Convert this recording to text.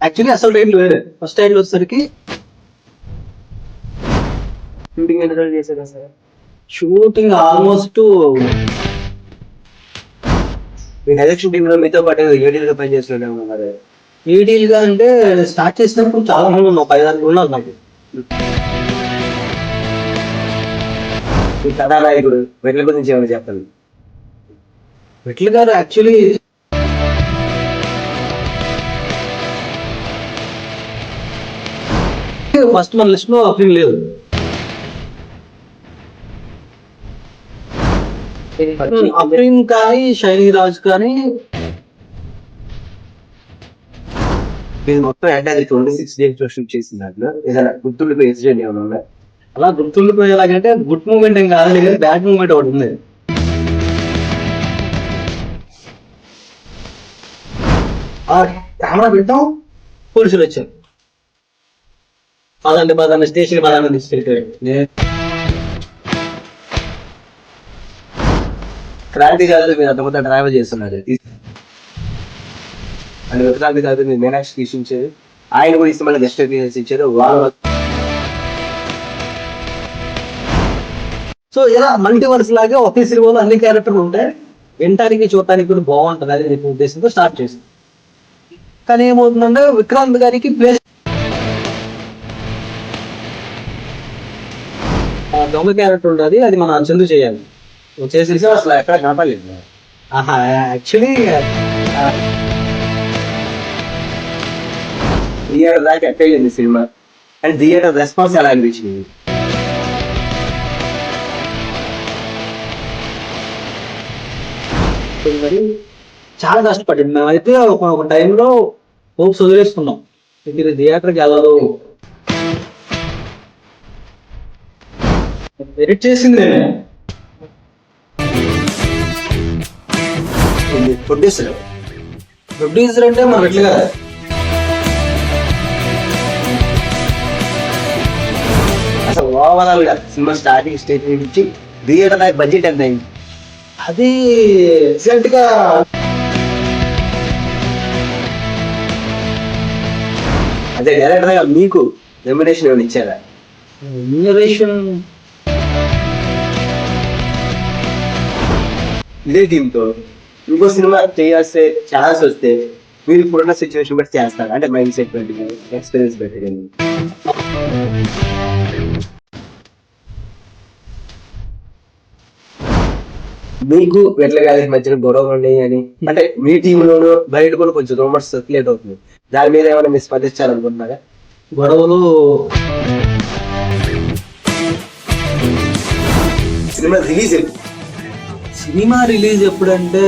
Actually అసలు రేట్లు వేరే. ఫస్ట్ టైంలో వచ్చేసరికి షూటింగ్ ఎన్ని రోజులు చేశారు సార్? షూటింగ్ ఆల్మోస్ట్ మీ డైరెక్ట్ షూటింగ్ లో మీతో పాటు ఏడీల్ గా పని చేస్తున్నాడు మరి ఈడీల్ గా అంటే స్టార్ట్ చేసినప్పుడు చాలా మంది ఉన్నాం, 5-6 ఉన్నారు నాకు. మీ కథానాయకుడు వెట్ల గురించి ఏమైనా చెప్పండి. విట్ల గారు యాక్చువల్లీ ఫస్ట్ మన లిస్ట్ లో అప్రింగ్ లేదు. అప్రింగ్ కానీ షైనీ రాజ్ కానీ మీరు మొత్తం అంటే 26 డేస్ షూట్ చేసిన దాంట్లో ఏదైనా గుర్తుండిపోయే ఇన్సిడెంట్ ఏమైనా ఉందా? అలా గుర్తుండిపోయేలాగంటే గుడ్ మూమెంట్ ఏం కాదు కానీ బ్యాడ్ మూమెంట్ ఒకటి ఉంది. కెమెరా పెట్టాం, పోలీసులు వచ్చారు. పదండి స్టేషన్ పదండి తీసుకెళ్ళిపోయాడు. క్రాంతి గారు మీరు అంత మొత్తం డ్రైవర్ చేస్తున్నారు అని క్రాంతి గారు మీరు మీనాక్షి తీసుకుంచారు, ఆయన కూడా ఇష్టమైన గెస్ట్ అపీరెన్స్ ఇచ్చారు. వాళ్ళు సో ఇలా మల్టీవర్స్ లాగా ఒకే సినిమాలో అన్ని క్యారెక్టర్లు ఉంటాయి, వినటానికి చూడటానికి కూడా బాగుంటుంది అనే ఉద్దేశంతో స్టార్ట్ చేసింది. కానీ ఏమవుతుందంటే విక్రాంత్ గారికి ప్లేస్ దొంగ క్యారెక్టర్ ఉంటుంది, అది మన చందు చేయాలి. చేసేసి అసలు ఎక్కడ కనపడలేదు. యాక్చువల్లీ థియేటర్ దాకా ఎక్కయింది సినిమా అండ్ థియేటర్ రెస్పాన్స్ ఎలా అనిపించింది? మరి చాలా కష్టపడింది. మేమైతే ఒక టైంలో హోప్స్ వదిలేసుకున్నాం, ఇది థియేటర్కి వెళ్ళదు. ఎడిట్ చేసింది ప్రొడ్యూసర్ అంటే మన ఎట్లా కదా. అసలు ఓవరాల్ గా సినిమా స్టార్టింగ్ స్టేజ్ నుంచి థియేటర్ దాకా బడ్జెట్ ఎంత అయింది? అది రీసెంట్ గా అదే డైరెక్టర్ గా మీకు రెమ్యునరేషన్ ఏమైనా ఇచ్చారా? రెమ్యునరేషన్ ఇదే టీంతో ఇంకో సినిమా చేయాల్సే ఛాన్స్ వస్తే మీరు ఇప్పుడున్న సిచ్యువేషన్ బట్టి చేస్తారు అంటే మైండ్ సెట్ పెట్టి ఎక్స్పీరియన్స్ పెట్టి. మీకు వెట్ల గారి మధ్యన గొడవలు ఉన్నాయి అని అంటే మీ టీంలోనూ బయట కూడా కొంచెం రూమర్స్ సర్క్యులేట్ అవుతుంది, దాని మీద ఏమైనా మీరు స్పందించాలనుకుంటున్నారా? గొడవలు సినిమా రిలీజ్ సినిమా రిలీజ్ ఎప్పుడంటే